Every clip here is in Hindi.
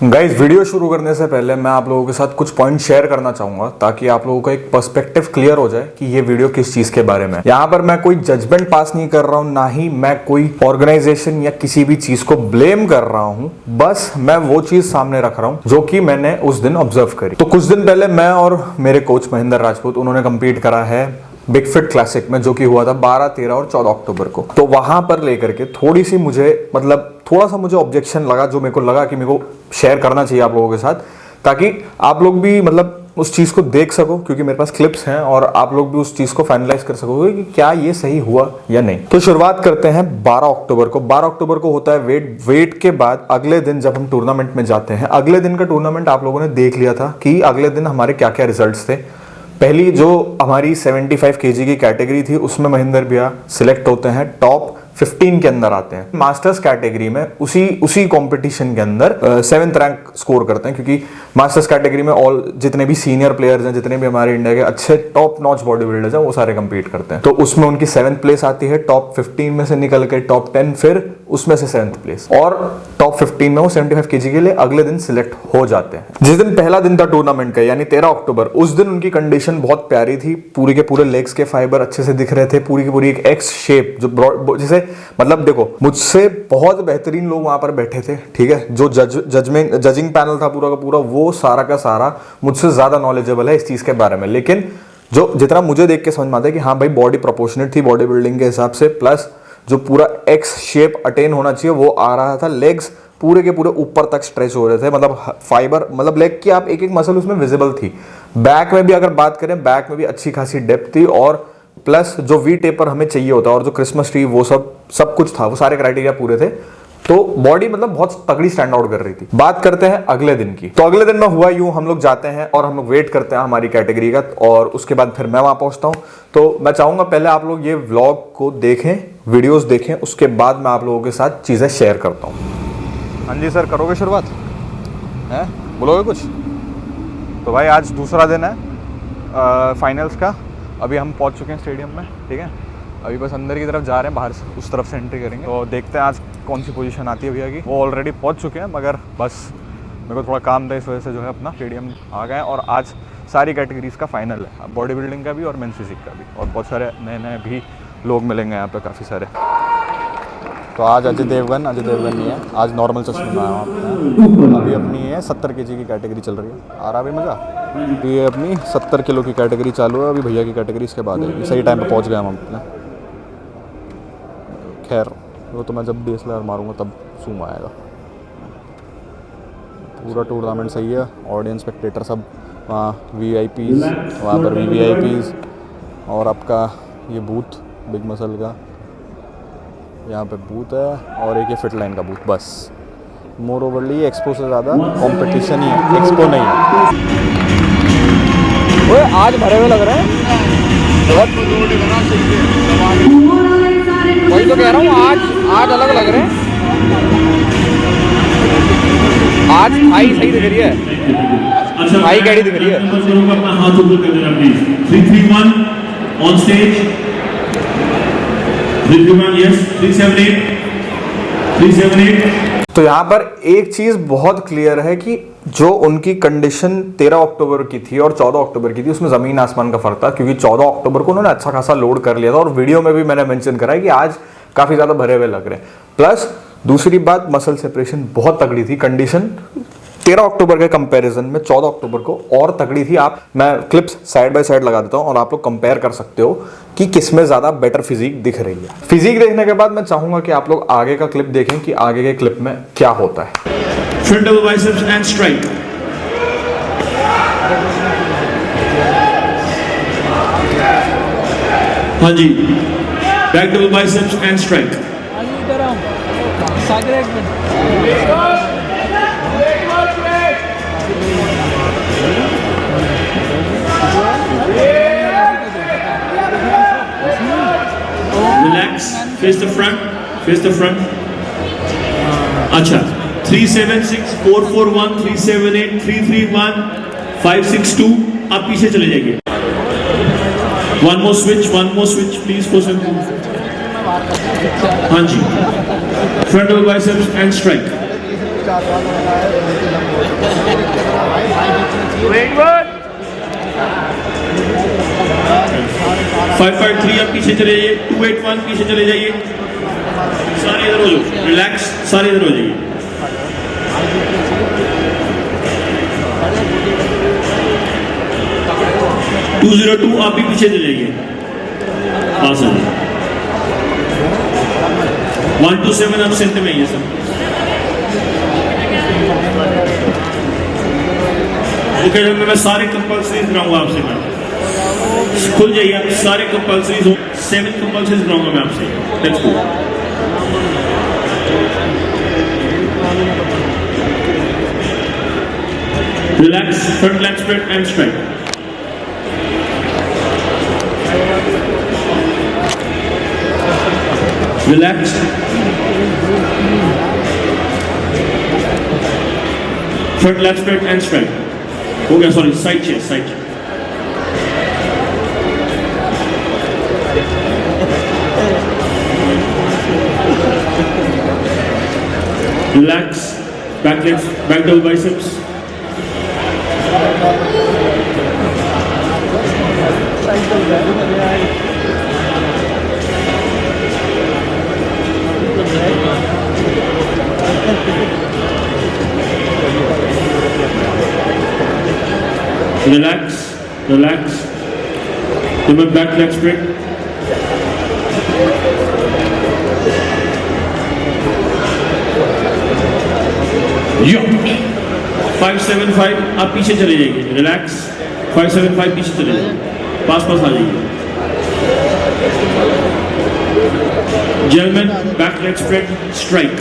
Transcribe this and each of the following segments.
गाइस, वीडियो शुरू करने से पहले मैं आप लोगों के साथ कुछ पॉइंट शेयर करना चाहूंगा ताकि आप लोगों का एक पर्सपेक्टिव क्लियर हो जाए कि ये वीडियो किस चीज के बारे में है। यहाँ पर मैं कोई जजमेंट पास नहीं कर रहा हूँ, ना ही मैं कोई ऑर्गेनाइजेशन या किसी भी चीज को ब्लेम कर रहा हूँ। बस मैं वो चीज सामने रख रहा हूँ जो कि मैंने उस दिन ऑब्जर्व करी। तो कुछ दिन पहले मैं और मेरे कोच महेंद्र राजपूत, उन्होंने कंपीट करा है बिग फिट क्लासिक में, जो कि हुआ था 12, 13 और 14 अक्टूबर को। तो वहां पर लेकर के थोड़ा सा मुझे ऑब्जेक्शन लगा, जो मेरे को लगा कि मेरे को शेयर करना चाहिए आप लोगों के साथ, ताकि आप लोग भी उस चीज को देख सको, क्योंकि मेरे पास क्लिप्स हैं और आप लोग भी उस चीज को फाइनलाइज कर सकोगे कि क्या ये सही हुआ या नहीं। तो शुरुआत करते हैं 12 अक्टूबर को। 12 अक्टूबर को होता है वेट के बाद अगले दिन जब हम टूर्नामेंट में जाते हैं। अगले दिन का टूर्नामेंट आप लोगों ने देख लिया था कि अगले दिन हमारे क्या क्या रिजल्ट्स थे। पहली जो हमारी 75 केजी की कैटेगरी थी, उसमें महेंद्र भैया सिलेक्ट होते हैं, टॉप 15 के अंदर आते हैं। मास्टर्स कैटेगरी में उसी कंपटीशन के अंदर 7th रैंक स्कोर करते हैं, क्योंकि मास्टर्स कैटेगरी में ऑल जितने भी सीनियर प्लेयर्स हैं, जितने भी हमारे इंडिया के अच्छे टॉप नॉच बॉडी बिल्डर्स हैं, वो सारे कंपीट करते हैं। तो उसमें उनकी 7th प्लेस आती है। टॉप 15 में से निकल के टॉप 10, फिर उसमें से 7th प्लेस, और टॉप 15 में वो 75 केजी के लिए अगले दिन सिलेक्ट हो जाते हैं। जिस दिन पहला दिन था टूर्नामेंट का, यानी 13 अक्टूबर, उस दिन उनकी कंडीशन बहुत प्यारी थी। पूरे के पूरे लेग्स के फाइबर अच्छे से दिख रहे थे, पूरी की पूरी एक एक्स शेप, जो जिसे देखो, मुझसे बहुत बेहतरीन लोग वहां पर बैठे थे, ठीक है। जो जजिंग पैनल था पूरा का पूरा, वो सारा का सारा मुझसे ज्यादा नॉलेजेबल है इस चीज के बारे में। लेकिन जो जितना मुझे देख के समझ में आता है कि हाँ भाई, बॉडी प्रोपोर्शनेट थी बॉडी बिल्डिंग के हिसाब से, प्लस जो पूरा एक्स शेप अटेन होना चाहिए वो आ रहा था। लेग्स पूरे के पूरे ऊपर तक स्ट्रेच हो रहे थे, फाइबर लेग की आप एक एक मसल उसमें विजिबल थी। बैक में भी अगर बात करें, बैक में भी अच्छी खासी डेप्थ थी, और प्लस जो वी टेपर हमें चाहिए होता है और जो क्रिसमस ट्री, वो सब कुछ था, वो सारे क्राइटेरिया पूरे थे। तो बॉडी बहुत तगड़ी स्टैंड आउट कर रही थी। बात करते हैं अगले दिन की। तो अगले दिन में हुआ यूं, हम लोग जाते हैं और हम लोग वेट करते हैं हमारी कैटेगरी का, और उसके बाद फिर मैं वहां पहुंचता हूं। तो मैं चाहूंगा पहले आप लोग ये व्लॉग को देखें, वीडियोस देखें, उसके बाद मैं आप लोगों के साथ चीजें शेयर करता हूं। हाँ जी सर, करोगे शुरुआत? है, बोलोगे कुछ? तो भाई आज दूसरा दिन है फाइनल्स का। अभी हम पहुंच चुके हैं स्टेडियम में, ठीक है। अभी बस अंदर की तरफ जा रहे हैं, बाहर से उस तरफ से एंट्री करेंगे। तो देखते हैं आज कौन सी पोजीशन आती है भैया की। वो ऑलरेडी पहुंच चुके हैं, मगर बस मेरे को थोड़ा काम था, इस वजह से जो है अपना स्टेडियम आ गए। और आज सारी कैटेगरीज का फाइनल है, बॉडी बिल्डिंग का भी और मेंस फिजिक का भी, और बहुत सारे नए नए भी लोग मिलेंगे यहाँ पे, काफ़ी सारे। तो आज अजय देवगन नहीं है, आज नॉर्मल चश्मे में आया हूँ। अभी अपनी है 70 केजी की कैटेगरी चल रही है। आ रहा भी मज़ा। ये अपनी 70 किलो की कैटेगरी चालू है, अभी भैया की कैटेगरी इसके बाद है। सही टाइम पे पहुँच गए हम अपने। खैर, वो तो मैं जब DSLR मारूंगा तब सूम आएगा। पूरा टूर्नामेंट सही है, ऑडियंस स्पेक्टेटर सब वहाँ, VIPs वहाँ पर भी VIPs, और आपका ये बूथ बिग मसल का, यहाँ पे बूथ है, और एक ये फिट लाइन का बूथ। बस मोर ओवरली एक्सपो से ज़्यादा कंपटीशन ही है, एक्सपो नहीं है। ओए, आज भरे हुए लग रहे हैं बहुत। वही तो कह रहा हूँ, आज अलग लग रहे हैं। आज थाई सही दिख रही है, थाई कैडी दिख रही है। हाथ ऊपर कर देना प्लीज। 3, 3, 1 on stage. 3, 3, 1 यस, 3, 7, 8 3, 7, 8। तो यहाँ पर एक चीज बहुत क्लियर है कि जो उनकी कंडीशन 13 अक्टूबर की थी और 14 अक्टूबर की थी, उसमें जमीन आसमान का फर्क था। क्योंकि 14 अक्टूबर को उन्होंने अच्छा खासा लोड कर लिया था, और वीडियो में भी मैंने मेंशन करा है कि आज काफी ज्यादा भरे हुए लग रहे हैं। प्लस दूसरी बात, मसल सेपरेशन बहुत तगड़ी थी। कंडीशन 13 अक्टूबर के कंपैरिजन में 14 अक्टूबर को और तगड़ी थी। मैं क्लिप्स साइड बाय साइड लगा देता हूं और आप लोग कंपेयर कर सकते हो कि किसमें ज्यादा बेटर फिजिक दिख रही है। फिजिक देखने के बाद मैं चाहूंगा कि आप लोग आगे का क्लिप देखें कि आगे के क्लिप में क्या होता है। Front double biceps and strike. हाँ जी, back double biceps and strike. Relax, face the front, face the front. अच्छा, 3, 7, 6, 4, 4, 1, 3, 7, 8, 3, 3, 1, 5, 6, 2. आप पीछे चले जाइए। One more switch, please for some. हाँ जी, front double biceps and strike. Five five three आप पीछे चले जाइए, 281 पीछे चले जाइए, सारे इधर हो जाओ, रिलैक्स, सारे इधर हो जाइए। 202 आप भी पीछे चले जाइए, पास आ जाइए। 127 आप सेंटर में आइए सर। ओके, मैं सारे कंपल्सरी कराऊंगा आपसे, मैं खुल जाइए आप, सारे कंपल्सरीज हो, 7 कंपल्सरीज कराऊंगा मैं आपसे। Let's go. Relax, front leg spread and strike. Relax, front leg spread and strike. हो गया, sorry, side chest, side chest. Relax, back legs, back double biceps. Relax, relax. Remember back leg spread. यो 575 आप पीछे चले जाइए, रिलैक्स। 575 पीछे चले जाइए, पास पास आ जाइए। German back leg spread strike.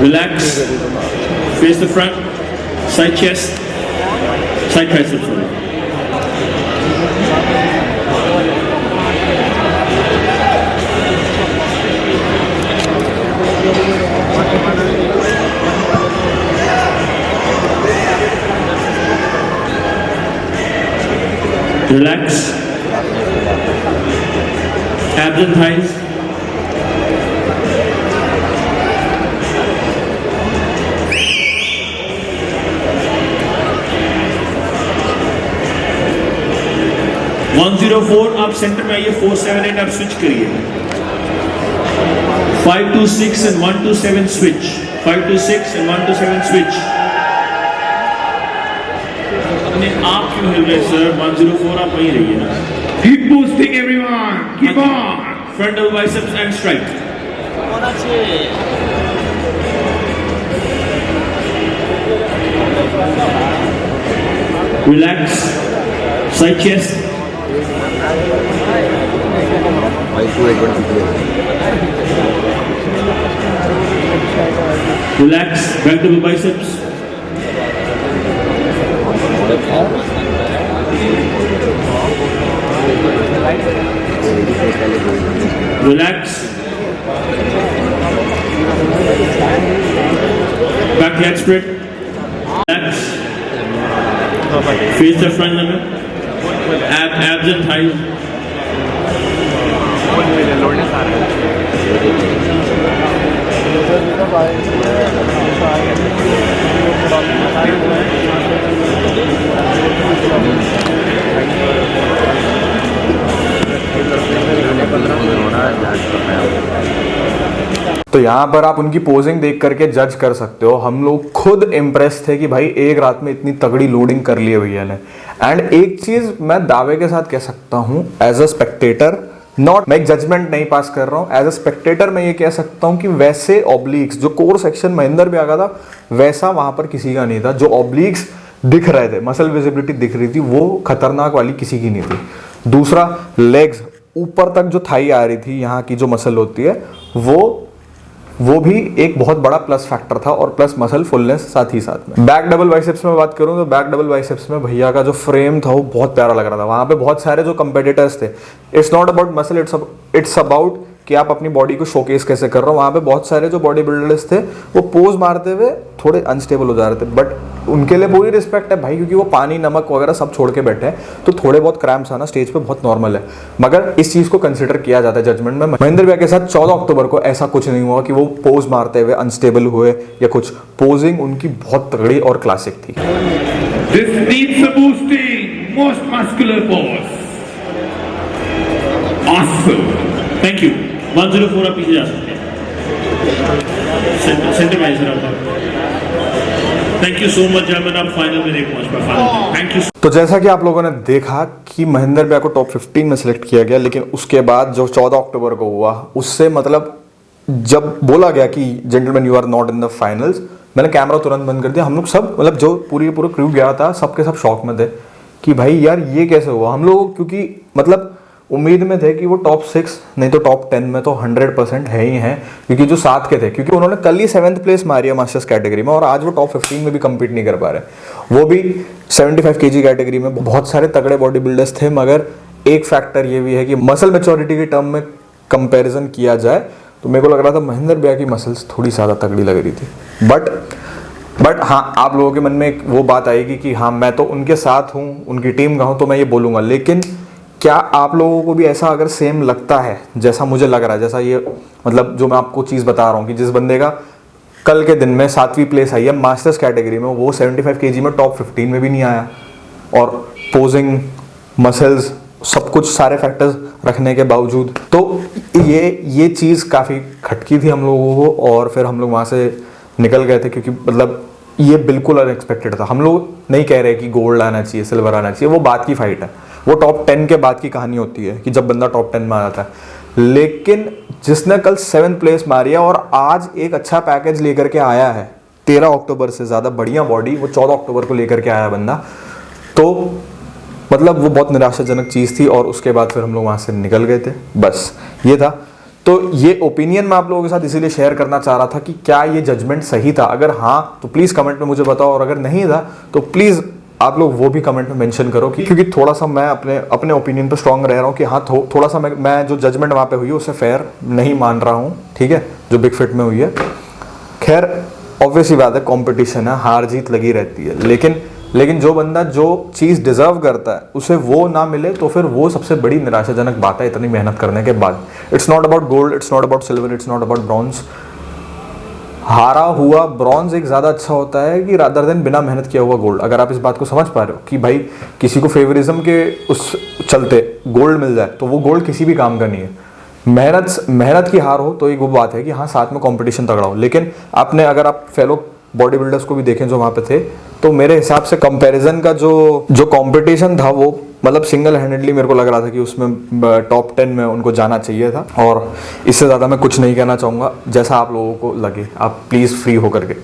Relax, face the front, side chest, side triceps. Relax, abs and thighs. One 104 आप सेंटर में आइए, 478 आप स्विच करिए। 526 and 127 switch, 526 and 127 switch। अपने आप क्यों हिल रहे सर? 104 आप वहीं रहिए ना। Keep boosting everyone. Keep on. Front double biceps and strike। Relax, side chest। Relax, back double biceps। Relax, back leg spread। Relax, face the front limit, abs and thighs। तो यहाँ पर आप उनकी पोजिंग देख करके जज कर सकते हो। हम लोग खुद इम्प्रेस थे कि भाई एक रात में इतनी तगड़ी लोडिंग कर ली है भैया ने। एंड एक चीज मैं दावे के साथ कह सकता हूँ, एज अ स्पेक्टेटर, नॉट, मैं एक जजमेंट नहीं पास कर रहा हूँ, एज अ स्पेक्टेटर मैं ये कह सकता हूँ कि वैसे ऑब्लिक्स जो कोर सेक्शन महेंद्र भी आगा था, वैसा वहां पर किसी का नहीं था। जो ऑब्लिक्स दिख रहे थे, मसल विजिबिलिटी दिख रही थी, वो खतरनाक वाली किसी की नहीं थी। दूसरा, लेग्स ऊपर तक जो थाई आ रही थी, यहाँ की जो मसल होती है, वो भी एक बहुत बड़ा प्लस फैक्टर था, और प्लस मसल फुलनेस साथ ही साथ में। बैक डबल बाइसेप्स में बात करूं तो बैक डबल बाइसेप्स में भैया का जो फ्रेम था वो बहुत प्यारा लग रहा था। वहां पे बहुत सारे जो कंपेटिटर्स थे, it's not about muscle, it's about कि आप अपनी बॉडी को शोकेस कैसे कर रहे हो। वहाँ पे बहुत सारे जो बॉडी बिल्डर्स थे वो पोज मारते हुए थोड़े अनस्टेबल हो जा रहे थे, बट उनके लिए पूरी रिस्पेक्ट है भाई, क्योंकि वो पानी नमक वगैरह सब छोड़ के बैठे हैं, तो थोड़े बहुत क्रैम्प्स आना स्टेज पे बहुत नॉर्मल है। मगर इस चीज़ को कंसिडर किया जाता है जजमेंट में। महेंद्र भैया के साथ 14 अक्टूबर को ऐसा कुछ नहीं हुआ कि वो पोज मारते हुए अनस्टेबल हुए या कुछ। पोजिंग उनकी बहुत तगड़ी और क्लासिक थी। This needs a boosting. Most muscular pose. Awesome. Thank you. 104 आप पीछे जा सकते हैं। सेंटर में सर आप। Thank you so much German, आप फाइनल में देख पहुंच पाए। Thank you. तो जैसा कि आप लोगों ने देखा कि महेंद्र भैया को टॉप 15 में सिलेक्ट किया गया, लेकिन उसके बाद जो 14 अक्टूबर को हुआ उससे मतलब जब बोला गया कि gentleman you are not in the finals, मैंने कैमरा तुरंत बंद कर दिया। हम लोग सब मतलब जो पूरी क्रू गया था सबके सब शॉक में थे कि भाई यार ये कैसे हुआ। हम लोग क्योंकि मतलब उम्मीद में थे कि वो टॉप 6 नहीं तो टॉप 10 में तो 100% है ही हैं, क्योंकि जो साथ के थे, क्योंकि उन्होंने कल ही 7th प्लेस मारी है मास्टर्स कैटेगरी में और आज वो टॉप 15 में भी कम्पीट नहीं कर पा रहे। वो भी 75 kg कैटेगरी में। बहुत सारे तगड़े बॉडी बिल्डर्स थे, मगर एक फैक्टर ये भी है कि मसल मेच्योरिटी के टर्म में कंपेरिजन किया जाए तो मेरे को लग रहा था महेंद्र भैया की मसल्स थोड़ी ज़्यादा तगड़ी लग रही थी। बट हाँ, आप लोगों के मन में एक वो बात आएगी कि हाँ मैं तो उनके साथ हूँ, उनकी टीम का हूँ, तो मैं ये बोलूँगा। लेकिन क्या आप लोगों को भी ऐसा अगर सेम लगता है जैसा मुझे लग रहा है, जैसा ये मतलब जो मैं आपको चीज़ बता रहा हूँ कि जिस बंदे का कल के दिन में 7वीं प्लेस आई है मास्टर्स कैटेगरी में, वो 75 kg में टॉप 15 में भी नहीं आया, और पोजिंग, मसल्स, सब कुछ सारे फैक्टर्स रखने के बावजूद, तो ये चीज़ काफ़ी खटकी थी हम लोगों को। और फिर हम लोग वहाँ से निकल गए थे, क्योंकि मतलब ये बिल्कुल अनएक्सपेक्टेड था। हम लोग नहीं कह रहे कि गोल्ड आना चाहिए, सिल्वर आना चाहिए, वो बात की फाइट है, वो टॉप 10 के बाद की कहानी होती है कि जब बंदा टॉप 10 में आ जाता है। लेकिन जिसने कल 7th प्लेस मारी है और आज एक अच्छा पैकेज लेकर के आया है, 13 अक्टूबर से ज़्यादा बढ़िया बॉडी वो 14 अक्टूबर को लेकर के आया बंदा, तो मतलब वो बहुत निराशाजनक चीज़ थी। और उसके बाद फिर हम लोग वहाँ से निकल गए थे, बस ये था। तो ये ओपिनियन मैं आप लोगों के साथ इसीलिए शेयर करना चाह रहा था कि क्या ये जजमेंट सही था। अगर हाँ तो प्लीज़ कमेंट में मुझे बताओ, और अगर नहीं था तो प्लीज़ आप लोग वो भी कमेंट में मेंशन करो, क्योंकि थोड़ा सा मैं अपने ओपिनियन पे स्ट्रांग रह रहा हूँ कि हाँ थोड़ा सा मैं जो जजमेंट वहाँ पे हुई है उसे फेयर नहीं मान रहा हूँ, ठीक है, जो बिग फिट में हुई है। खैर ऑब्वियसली बात है, कॉम्पिटिशन है, हार जीत लगी रहती है, लेकिन जो बंदा जो चीज़ डिजर्व करता है उसे वो ना मिले तो फिर वो सबसे बड़ी निराशाजनक बात है इतनी मेहनत करने के बाद। It's not about gold, it's not about silver, it's not about bronze. हारा हुआ ब्रॉन्ज एक ज़्यादा अच्छा होता है कि रादर देन बिना मेहनत किया हुआ गोल्ड। अगर आप इस बात को समझ पा रहे हो कि भाई किसी को फेवरिज्म के उस चलते गोल्ड मिल जाए तो वो गोल्ड किसी भी काम का नहीं है। मेहनत की हार हो तो एक वो बात है कि हाँ साथ में कंपटीशन तगड़ा हो। लेकिन आपने अगर आप फेलो बॉडी बिल्डर्स को भी देखें जो वहाँ पे थे, तो मेरे हिसाब से कंपैरिजन का जो कंपटीशन था वो मतलब सिंगल हैंडेडली मेरे को लग रहा था कि उसमें टॉप 10 में उनको जाना चाहिए था। और इससे ज़्यादा मैं कुछ नहीं कहना चाहूँगा। जैसा आप लोगों को लगे आप प्लीज़ फ्री होकर के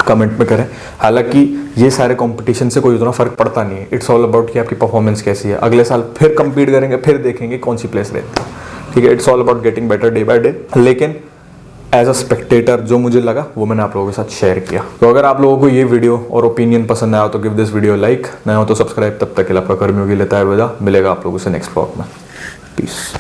कमेंट में करें। हालांकि ये सारे कंपटीशन से कोई उतना फ़र्क पड़ता नहीं है, इट्स ऑल अबाउट कि आपकी परफॉर्मेंस कैसी है। अगले साल फिर कंपीट करेंगे, फिर देखेंगे कौन सी प्लेस रहती है, ठीक है। It's all about getting better day by day. लेकिन एज अ स्पेक्टेटर जो मुझे लगा वो मैंने आप लोगों के साथ शेयर किया। तो अगर आप लोगों को ये वीडियो और ओपिनियन पसंद आया तो गिव दिस वीडियो लाइक, नया हो तो सब्सक्राइब। तब तक के लिए आपका कर्मियों की लेता है विदा। मिलेगा आप लोगों से नेक्स्ट व्लॉग में। पीस।